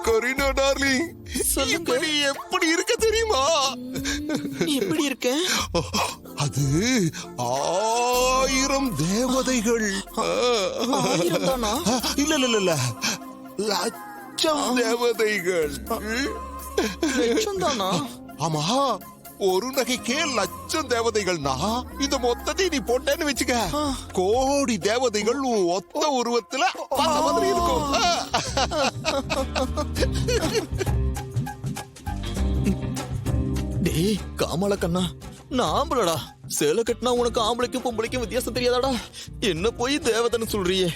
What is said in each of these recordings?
Kareena darling, சொல்லுங்க. நீ எப்படி இருக்க தெரியுமா? எப்படி இருக்க? அது 1000 தேவதைகள். 1000 தானா? இல்ல இல்ல இல்ல, லட்சம் தேவதைகள். லட்சம் தானா? ஆமா, ஒரு நகைக்கே லட்சம் தேவதைகள்னா இந்த மொத்தத்தை நீ போட்டேன்னு வச்சுக்க, கோடி தேவதைகள் உன் ஒத்த உருவத்துல பார்த்த மாதிரி இருக்கும். டேய் காமால கண்ணா, நான் ஆம்பளடா. சேலை கட்டினா உனக்கு ஆம்பளைக்கும் பொம்பளைக்கும் வித்தியாசம் தெரியாதாடா? என்ன போய் தேவதைன்னு சொல்றியே?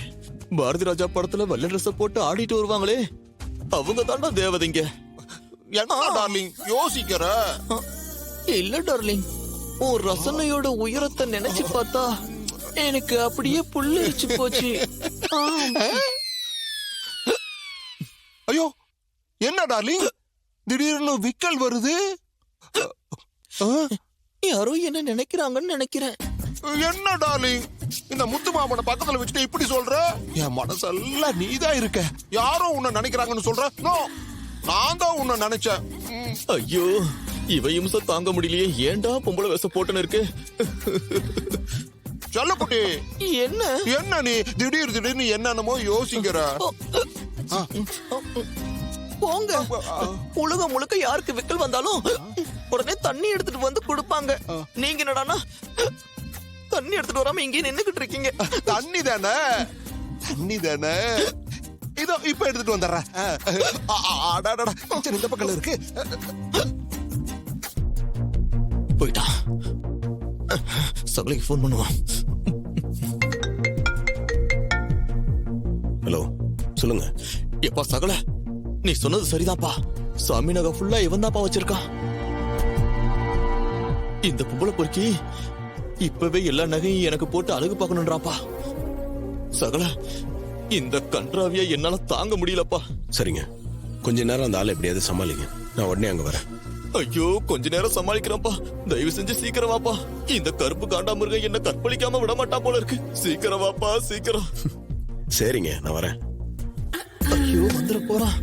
பாரதி ராஜா படத்துல வெள்ளை ட்ரெஸ் போட்டு ஆடிட்டு வருவாங்களே, அவங்க தாண்டா தேவதைங்க. என்ன டார்லிங் யோசிக்கிற? இல்ல டார்லிங், உன் ரசனையோட உயரத்தை நினைச்சு பார்த்தா எனக்கு அப்படியே புல்லரிச்சு போச்சு. ஐயோ, என்ன டார்லிங் திடீர்னு விக்கல் வருது? யாரோ என்ன நினைக்கிறாங்கன்னு நினைக்கிறேன். என்ன டார்லிங், இந்த முத்து மாமனை பக்கத்துல வச்சுட்டு இப்படி சொல்ற? என் மனசெல்லாம் நீதான் இருக்க. யாரோ உன்னை நினைக்கிறாங்கன்னு சொல்ற? நோ, நான் தான் உன்னை நினைச்சேன். ஐயோ, இவ இம்சம் தாங்க முடியலையே. ஏன்டா பொம்பளை வேஷம் போட்டுன்னு இருக்கு? செல்லக்குட்டி, என்ன என்ன நீ திடீர்னு என்னென்னமோ யோசிக்கிற? போங்க. உலகம் முழுக்க யாருக்கு விக்கல் வந்தாலும் உடனே தண்ணி எடுத்துட்டு வந்து கொடுப்பாங்க. நீங்க என்னடானா தண்ணி எடுத்துட்டு வராம இங்கே நின்னுகிட்டு இருக்கீங்க. தண்ணி தானே, தண்ணி தானே. இதோ இப்ப எடுத்துட்டு வந்துடுறேன். இந்த பக்கம் இருக்கு. போயிட்டா. சகலைக்கு போன் பண்ணுவான். ஹலோ, சொல்லுங்க. எப்பா சகல, நீ சொன்னது சரிதான்ப்பா. சாமி நகை ஃபுல்லா இவன் தான்ப்பா வச்சிருக்கான். இந்த பொம்பளை பொறுக்கி இப்பவே எல்லா நகையும் எனக்கு போட்டு அழகு பார்க்கணும்ன்றாப்பா. சகல, இந்த கன்றாவிய என்னால தாங்க முடியலப்பா. சரிங்க, கொஞ்ச நேரம் அந்த ஆளை எப்படியாவது சமாளிங்க. நான் உடனே அங்க வரேன். ஐயோ, கொஞ்ச நேரம் சமாளிக்கிறேன்ப்பா. தயவு செஞ்சு சீக்கிரம் வாப்பா. இந்த கருப்பு காண்டாமிருகம் என்ன கற்பழிக்காம விட மாட்டா போல இருக்கு. சீக்கிரம் வாப்பா, சீக்கிரம். சரிங்க, நான் வரேன். ஐயோ, வந்துட போறான்.